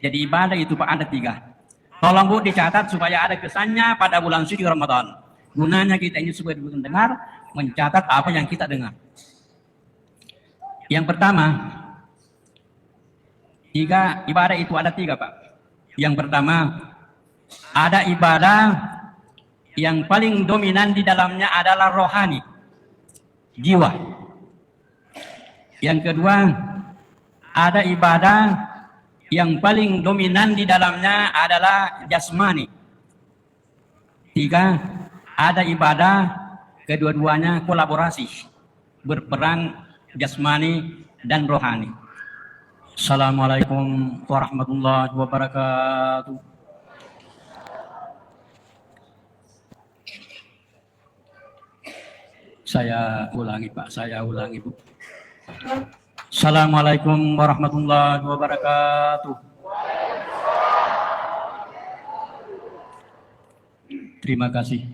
Jadi ibadah itu Pak ada 3. Tolong Bu dicatat supaya ada kesannya pada bulan suci Ramadan. Gunanya kita ini supaya mendengar, mencatat apa yang kita dengar. Yang pertama, ibadah itu ada 3 Pak. Yang pertama, ada ibadah yang paling dominan di dalamnya adalah rohani, jiwa. Yang kedua, ada ibadah yang paling dominan di dalamnya adalah jasmani. 3, ada ibadah kedua-duanya kolaborasi, berperang jasmani dan rohani. Assalamualaikum warahmatullahi wabarakatuh. Saya ulangi Pak, saya ulangi Bu. Assalamualaikum warahmatullahi wabarakatuh. Terima kasih.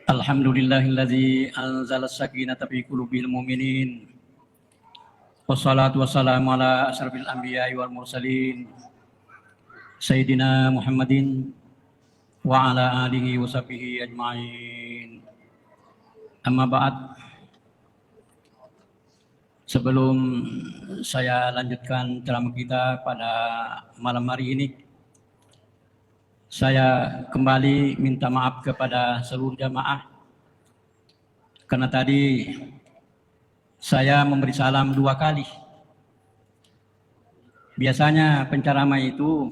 Alhamdulillahilladzi anzala as-sakinata fi qulubil mu'minin. Wassalatu wassalamu ala asyrafil anbiya'i wal mursalin. Sayyidina Muhammadin wa ala alihi wa sahbihi ajma'in. Amma ba'd. Sebelum saya lanjutkan ceramah kita pada malam hari ini, saya kembali minta maaf kepada seluruh jamaah karena tadi saya memberi salam 2 kali. Biasanya penceramah itu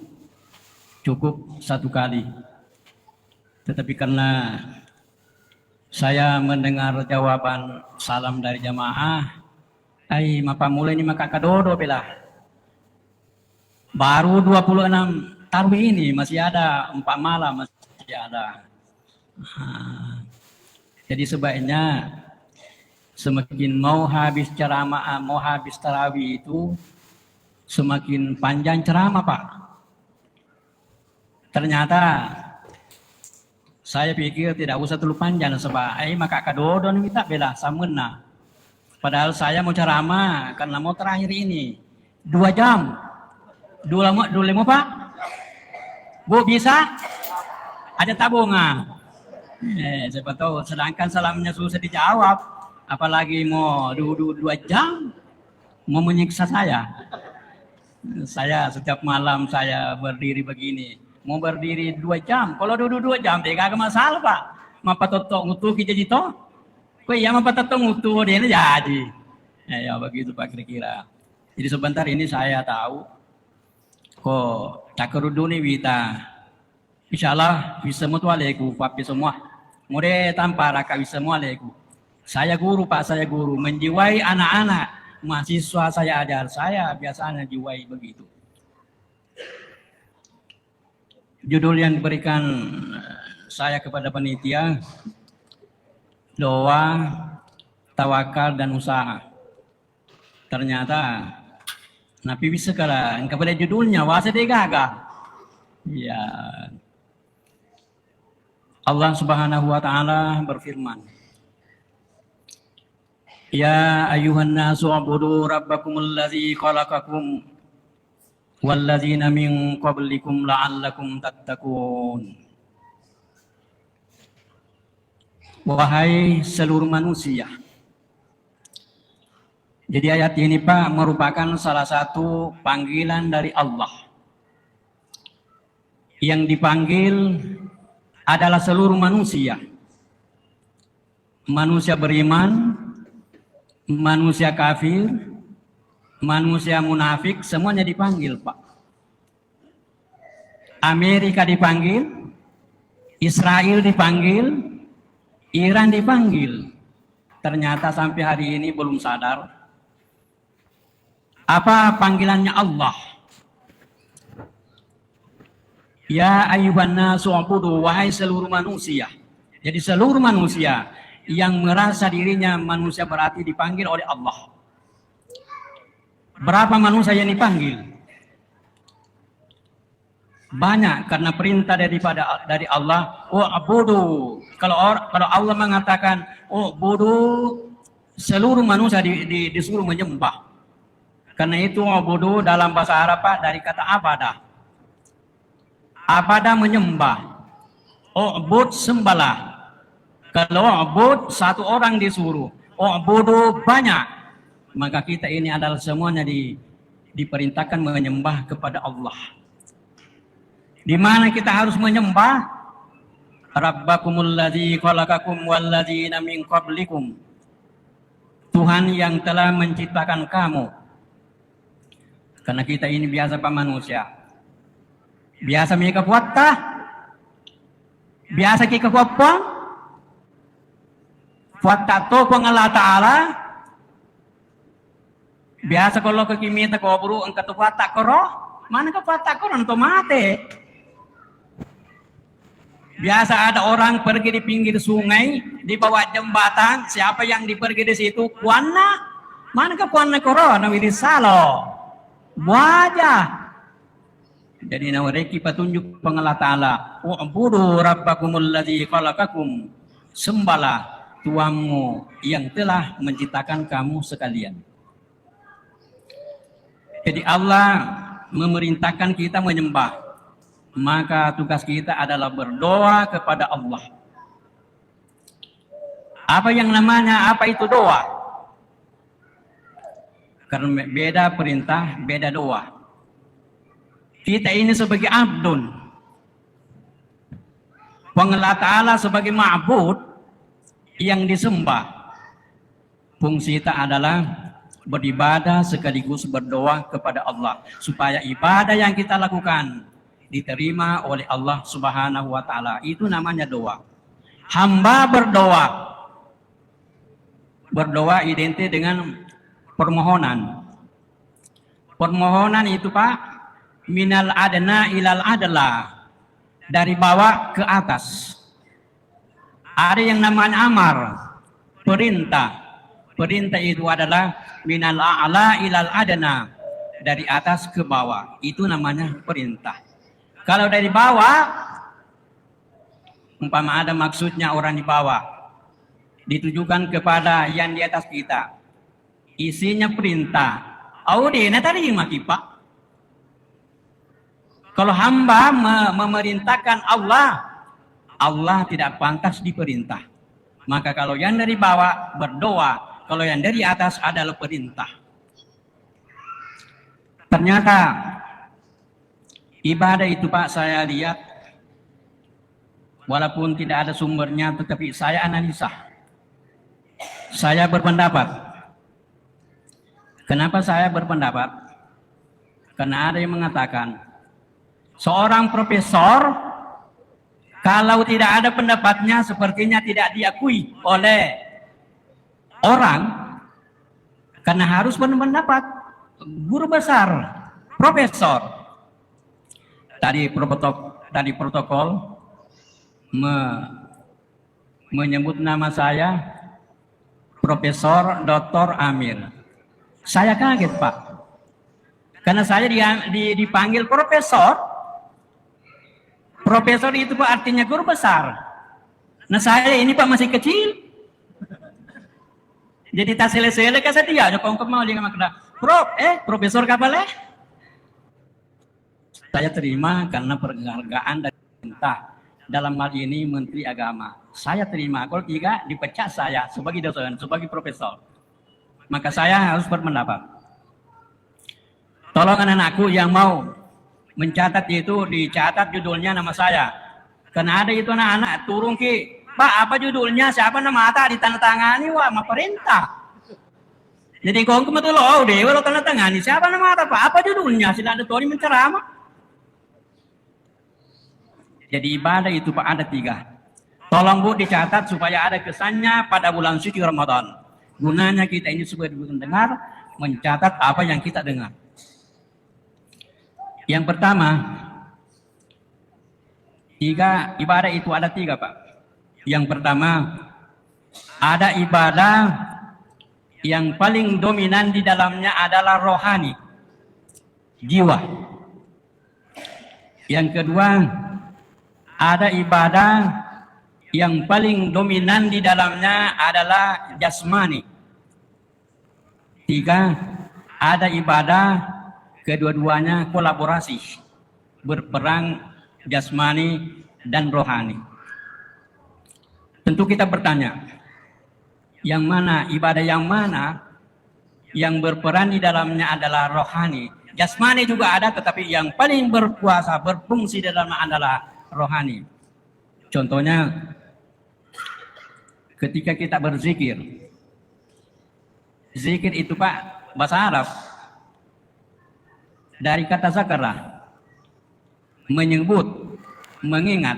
cukup 1 kali, tetapi karena saya mendengar jawaban salam dari jamaah, mapa mulai ini maka kadodo bela. Baru 26 tarawih ini masih ada 4 malam masih ada. Jadi sebaiknya semakin mau habis ceramah, mau habis tarawih itu semakin panjang ceramah Pak. Ternyata saya pikir tidak usah terlalu panjang sebab maka kadodo nih kita bela samuna. Padahal saya mau ceramah karena mau terakhir ini 2 jam. Dulu lama Pak? Bu bisa? Ada tabungan? Siapa tahu. Sedangkan salamnya susah dijawab, apalagi mau 2 jam mau menyiksa saya. Saya setiap malam saya berdiri begini, mau berdiri 2 jam. Kalau duduk 2 jam, tidak masalah Pak. Mapa totok ngutuh kita jito. Kok ya mapa totok ngutuh dia jadi. Ya begitu Pak kira-kira. Jadi sebentar ini saya tahu kok cakerudu nih wita. Insyaallah bisa mutualeku papi semua. Mure tanpa raka bisa mualeku. Saya guru Pak, saya guru menjiwai anak-anak mahasiswa saya ajar, saya biasanya jiwai begitu. Judul yang diberikan saya kepada panitia, doa, tawakal dan usaha. Ternyata napi bisa kala kepada judulnya wasa gagal. Ya. Allah Subhanahu wa taala berfirman, Ya ayuhan nasu ubudu rabbakumul ladzi khalaqakum walladzina min qablikum la'allakum tattaqun. Wahai seluruh manusia. Jadi ayat ini Pak merupakan salah satu panggilan dari Allah. Yang dipanggil adalah seluruh manusia. Manusia beriman, manusia kafir, manusia munafik, semuanya dipanggil Pak. Amerika dipanggil, Israel dipanggil, Iran dipanggil. Ternyata sampai hari ini belum sadar apa panggilannya Allah. Ya ayyuhan nasu ubudu, wahai seluruh manusia. Jadi seluruh manusia yang merasa dirinya manusia berarti dipanggil oleh Allah. Berapa manusia yang dipanggil? Banyak, karena perintah dari Allah. Oh abudu. Kalau Allah mengatakan oh abudu, seluruh manusia disuruh menyembah. Karena itu ubudu dalam bahasa Arab Pak, dari kata abada. Abada menyembah. Ubud sembahlah. Kalau ubud satu orang disuruh, ubudu banyak. Maka kita ini adalah semuanya diperintahkan menyembah kepada Allah. Di mana kita harus menyembah? Rabbakumul ladzi khalaqakum walladzina min qablikum. Tuhan yang telah menciptakan kamu. Karena kita ini biasa Pak manusia. Biasa mereka puatkah? Biasa kita puat tato pang Allah Ta'ala. Biasa kalau kekimita ko buru ang katupat tak koro. Mana ka tak koro untuk mati. Biasa ada orang pergi di pinggir sungai, di bawah jembatan, siapa yang pergi di situ? Kuana. Mana ka kuana koro? Nawiri salo. Wajah. Jadi nawareki petunjuk pengalah Ta'ala. Wa'budu rabbakumul ladzi khalaqakum. Sembahlah Tuhanmu yang telah menciptakan kamu sekalian. Jadi Allah memerintahkan kita menyembah. Maka tugas kita adalah berdoa kepada Allah. Apa yang namanya, apa itu doa? Karena beda perintah, beda doa. Kita ini sebagai abdun. Allah Ta'ala sebagai ma'bud yang disembah. Fungsi kita adalah beribadah sekaligus berdoa kepada Allah. Supaya ibadah yang kita lakukan diterima oleh Allah Subhanahu wa Ta'ala. Itu namanya doa. Hamba berdoa. Berdoa identik dengan permohonan. Permohonan itu Pak, minal adna ilal adla. Dari bawah ke atas. Ada yang namanya amar. Perintah. Perintah itu adalah minal a'la ilal adna. Dari atas ke bawah. Itu namanya perintah. Kalau dari bawah, umpama ada maksudnya orang di bawah, ditujukan kepada yang di atas kita. Isinya perintah. Audina terima Pak. Kalau hamba memerintahkan Allah, Allah tidak pantas diperintah. Maka kalau yang dari bawah berdoa, kalau yang dari atas adalah perintah. Ternyata ibadah itu Pak, saya lihat walaupun tidak ada sumbernya, tetapi saya analisa. Saya berpendapat. Kenapa saya berpendapat? Karena ada yang mengatakan seorang profesor kalau tidak ada pendapatnya sepertinya tidak diakui oleh orang, karena harus berpendapat. Guru besar, profesor. Tadi protokol menyebut nama saya Profesor Dr. Amir. Saya kaget Pak, karena saya dipanggil profesor. Profesor itu Pak artinya guru besar. Nah saya ini Pak masih kecil. Jadi tak sele-sele ka sa dia, kung mau dia makna. Profesor kapal Saya terima karena penghargaan dari pemerintah. Dalam hal ini Menteri Agama. Saya terima. Kalau tidak dipecat saya sebagai dosen, sebagai profesor. Maka saya harus berpendapat. Tolong anak-anakku yang mau mencatat itu, dicatat judulnya nama saya. Karena ada itu anak-anak turun ki, Pak apa judulnya, siapa nama ata ditandatangani, wah sama perintah. Jadi kau betul deh, walau tandatangani, siapa nama ata Pak, apa judulnya, sudah ada tori menceramah. Jadi ibadah itu Pak ada 3. Tolong Bu dicatat supaya ada kesannya pada bulan suci Ramadan. Gunanya kita ini sebagai pendengar mencatat apa yang kita dengar. Yang pertama, ibadah itu ada 3 Pak. Yang pertama, ada ibadah yang paling dominan di dalamnya adalah rohani, jiwa. Yang kedua, ada ibadah yang paling dominan di dalamnya adalah jasmani. 3, ada ibadah kedua-duanya kolaborasi, berperang jasmani dan rohani. Tentu kita bertanya, yang mana ibadah yang mana yang berperan di dalamnya adalah rohani. Jasmani juga ada, tetapi yang paling berkuasa, berfungsi di dalamnya adalah rohani. Contohnya, ketika kita berzikir. Zikir itu Pak, bahasa Arab. Dari kata zakara, menyebut, mengingat.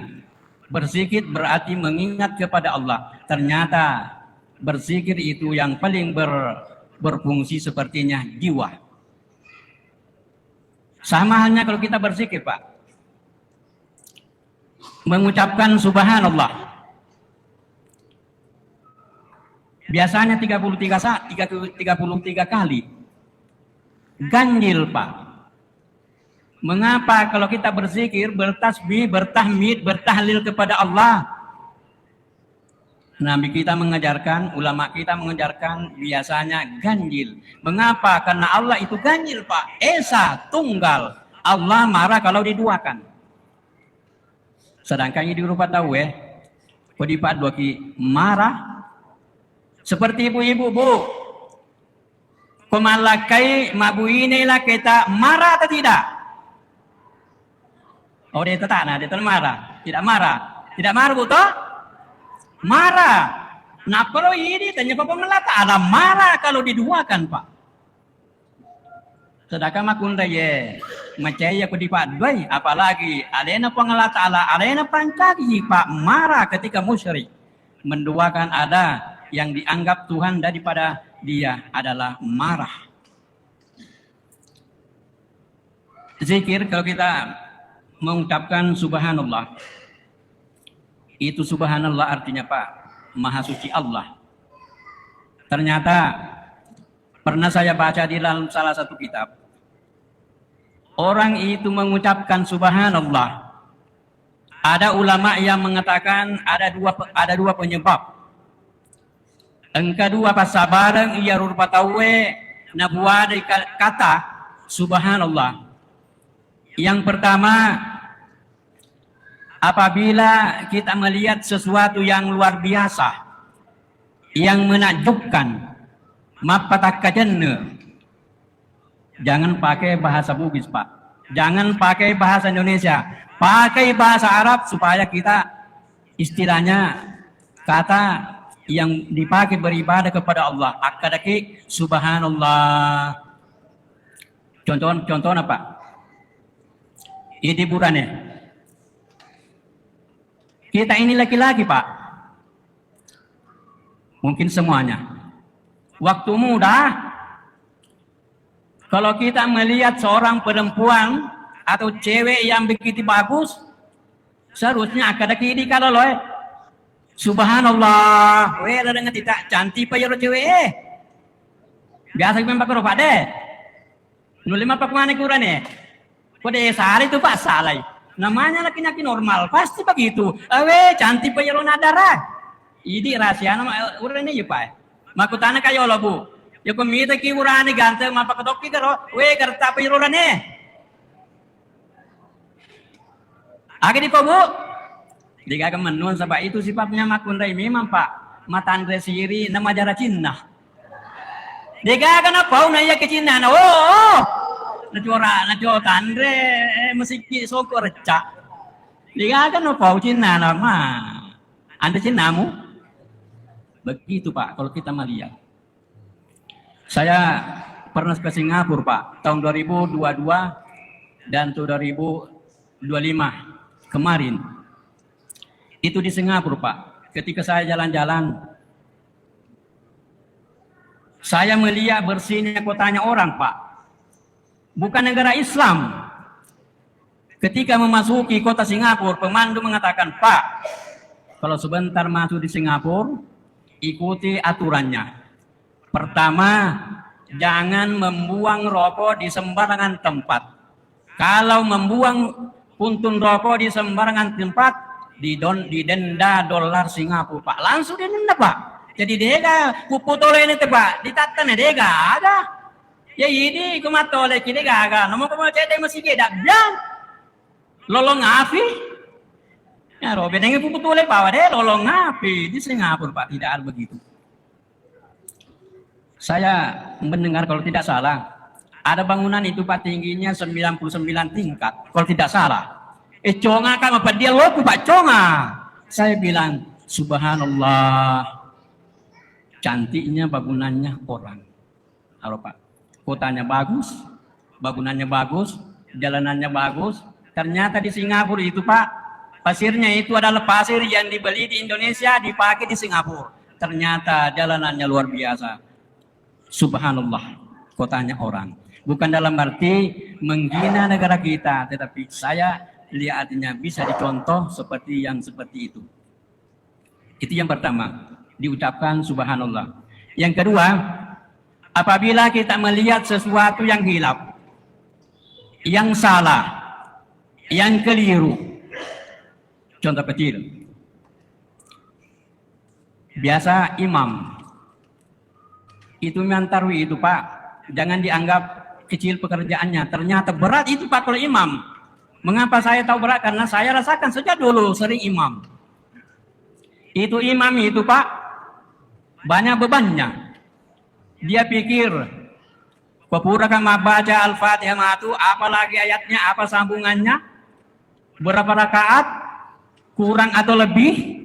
Berzikir berarti mengingat kepada Allah. Ternyata berzikir itu yang paling berfungsi sepertinya jiwa. Sama halnya kalau kita berzikir Pak. Mengucapkan subhanallah. Biasanya 33 kali. Ganjil Pak. Mengapa kalau kita berzikir, bertasbih, bertahmid, bertahlil kepada Allah? Nabi kita mengajarkan, ulama kita mengajarkan biasanya ganjil. Mengapa? Karena Allah itu ganjil Pak. Esa, tunggal. Allah marah kalau diduakan. Sedangkan di rupa tahu kok dipak dua ki marah. Seperti ibu-ibu bu. Kumalakai mabu inilah kita marah atau tidak? Oh dia tetap, dia marah. Tidak marah. Tidak marah bu toh? Marah. Nah kalau ini tanya Bapak melata ada marah kalau diduakan Pak. Sedangkan makunda ye macaya ku dipadai apalagi alena pengelata ala alena pancagi Pak marah ketika musyrik menduakan ada yang dianggap Tuhan daripada dia adalah marah. Zikir kalau kita mengucapkan subhanallah. Itu subhanallah artinya Pak, maha suci Allah. Ternyata pernah saya baca di dalam salah satu kitab. Orang itu mengucapkan subhanallah. Ada ulama yang mengatakan ada dua penyebab. Engka dua pasabareng ia rupa tawe nabuah dari kata subhanallah. Yang pertama, apabila kita melihat sesuatu yang luar biasa, yang menakjubkan, mapatakajanne. Jangan pakai bahasa Bugis Pak. Jangan pakai bahasa Indonesia. Pakai bahasa Arab supaya kita istilahnya kata yang dipakai beribadah kepada Allah. Akadaki subhanallah. Contoh apa? Ini burannya. Kita ini laki-laki Pak. Mungkin semuanya. Waktu muda, kalau kita melihat seorang perempuan atau cewek yang begitu bagus, seharusnya ada kiri kalau loh. Subhanallah, ada dengan tidak cantik pa yoro cewek. Biasa kita pakai ropa deh. Nulima pak mana kurang Kode sehari itu Pak salai. Namanya laki-laki normal, pasti begitu. Cantik pa yoro nadara. Ini rahasia nama urang ini ya Pak. Makutana kayo lo bu. Ya kumita ki urani ganteng mapakatok ki karo. Kerta pa yoro rane. Agi di po bu. Diga kemenun sebab itu sifatnya makundai memang Pak. Matandre siri nama jara Cina. Diga kana pau na iya ke Cina. Najora tandre musiki soko recak. Diga kana pau Cina nama. Anda Cinamu? Begitu Pak kalau kita melihat. Saya pernah ke Singapura Pak tahun 2022 dan 2025 kemarin. Itu di Singapura Pak. Ketika saya jalan-jalan, saya melihat bersihnya kotanya orang Pak. Bukan negara Islam. Ketika memasuki kota Singapura, pemandu mengatakan, Pak, kalau sebentar masuk di Singapura, ikuti aturannya. Pertama, jangan membuang rokok di sembarangan tempat. Kalau membuang puntun rokok di sembarangan tempat, didenda dolar Singapura Pak. Langsung didenda Pak. Jadi dega kuputole ini Pak, ditatan dega ada. Ya ini kumatole kini gaga. Namun kamu cete masih kedak biang. Lolong api. Ya robe dengan puputule bawa deh lolong api di Singapura Pak, tidak ada begitu. Saya mendengar kalau tidak salah ada bangunan itu Pak tingginya 99 tingkat kalau tidak salah. Conga kan apa dia loku Pak conga. Saya bilang subhanallah cantiknya bangunannya orang. Halo Pak. Kotanya bagus, bangunannya bagus, jalanannya bagus. Ternyata di Singapura itu Pak, pasirnya itu adalah pasir yang dibeli di Indonesia, dipakai di Singapura. Ternyata jalanannya luar biasa. Subhanallah, kotanya orang. Bukan dalam arti menghina negara kita, tetapi saya lihatnya bisa dicontoh seperti itu. Itu yang pertama, diucapkan subhanallah. Yang kedua, apabila kita melihat sesuatu yang hilaf, yang salah, yang keliru. Contoh kecil. Biasa imam itu mentarwi itu Pak, jangan dianggap kecil pekerjaannya. Ternyata berat itu Pak kalau imam. Mengapa saya tahu berat? Karena saya rasakan sejak dulu sering imam. Itu imam itu Pak, banyak bebannya. Dia pikir, Papura kan baca Al-Fatihah matu, apalagi ayatnya, apa sambungannya, berapa rakaat, kurang atau lebih.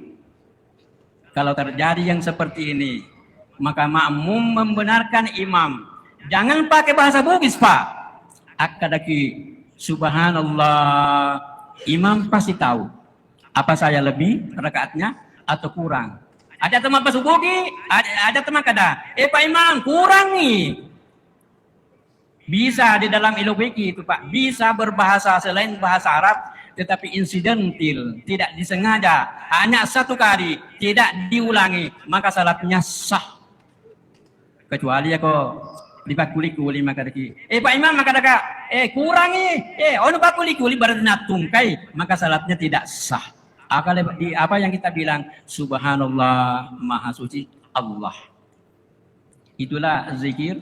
Kalau terjadi yang seperti ini, maka makmum membenarkan imam. Jangan pakai bahasa Bugis Pak. Akadaki subhanallah, imam pasti tahu apa saya lebih rakaatnya atau kurang. Ada teman bahasa Bugis, ada teman kada. Pak imam kurang nih. Bisa di dalam ilmu fikih itu Pak, bisa berbahasa selain bahasa Arab, tetapi insidental, tidak disengaja, hanya satu kali, tidak diulangi, maka salatnya sah. Kecuali aku dipakuli-kuli maka deki. Pak imam maka deka, kurangi, ono pakuli-kuli berarti natungkai, maka salatnya tidak sah. Apa yang kita bilang, subhanallah, maha suci Allah. Itulah zikir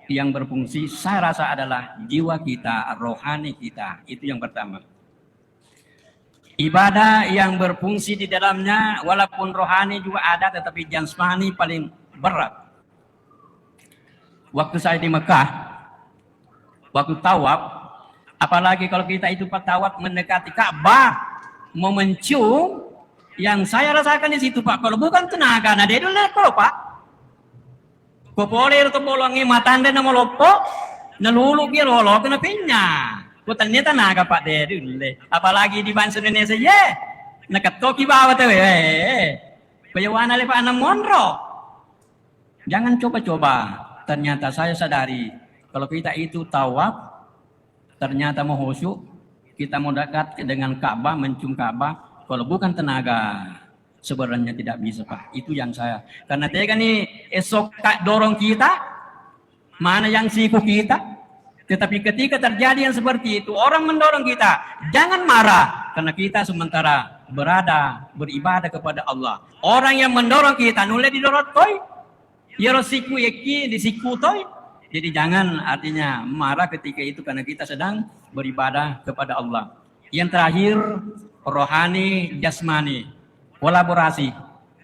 yang berfungsi, saya rasa adalah jiwa kita, rohani kita. Itu yang pertama. Ibadah yang berfungsi di dalamnya, walaupun rohani juga ada, tetapi jasmani paling berat. Waktu saya di Mekah, waktu tawaf, apalagi kalau kita itu tawaf mendekati Ka'bah, mau mencium, yang saya rasakan di situ Pak, kalau bukan tenaga, nah dia dulu kalau Pak, kopolir bolongi matanda na molopo, nalulog yung rolo, kenapinya. Kutan niya tenaga Pak dia dulu. Apalagi di bangsa Indonesia, nakatoki bawa tuh, payawana lepa anang monro. Jangan coba-coba. Ternyata saya sadari, kalau kita itu tawaf, ternyata mau khusyuk, kita mau dekat dengan Ka'bah, mencium Ka'bah, kalau bukan tenaga, sebenarnya tidak bisa Pak. Itu yang saya. Karena tega nih esok dorong kita, mana yang siku kita. Tetapi ketika terjadi yang seperti itu, orang mendorong kita, jangan marah. Karena kita sementara beribadah kepada Allah. Orang yang mendorong kita, nulai didorong toy. Yaro siku eki di siku toy. Jadi jangan artinya marah ketika itu karena kita sedang beribadah kepada Allah. Yang terakhir, rohani, jasmani. Kolaborasi,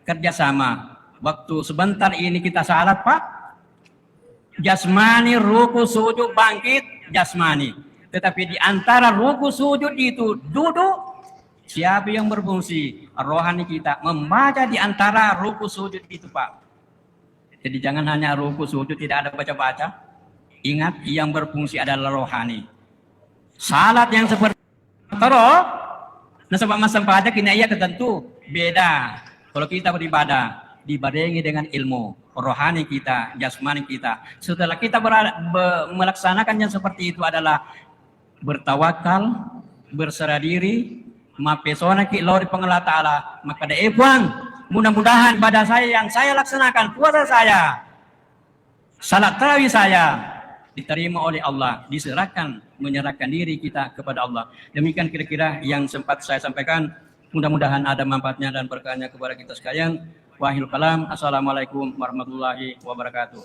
kerjasama. Waktu sebentar ini kita salat Pak, jasmani, ruku, sujud, bangkit, jasmani. Tetapi di antara ruku, sujud itu duduk, siapa yang berfungsi? Rohani kita membaca di antara ruku, sujud itu Pak. Jadi jangan hanya ruku, sujud, tidak ada baca-baca. Ingat, yang berfungsi adalah rohani. Salat yang seperti terus, nah sebab masam pada kini ia ketentu beda. Kalau kita beribadah dibarengi dengan ilmu rohani kita, jasmani kita. Setelah kita melaksanakan yang seperti itu adalah bertawakal, berserah diri, mapesona ki lori pengelah ta'ala, maka daepuan mudah-mudahan pada saya yang saya laksanakan, puasa saya, salat tarawih saya diterima oleh Allah, menyerahkan diri kita kepada Allah. Demikian kira-kira yang sempat saya sampaikan. Mudah-mudahan ada manfaatnya dan berkahnya kepada kita sekalian. Wahil kalam. Assalamualaikum warahmatullahi wabarakatuh.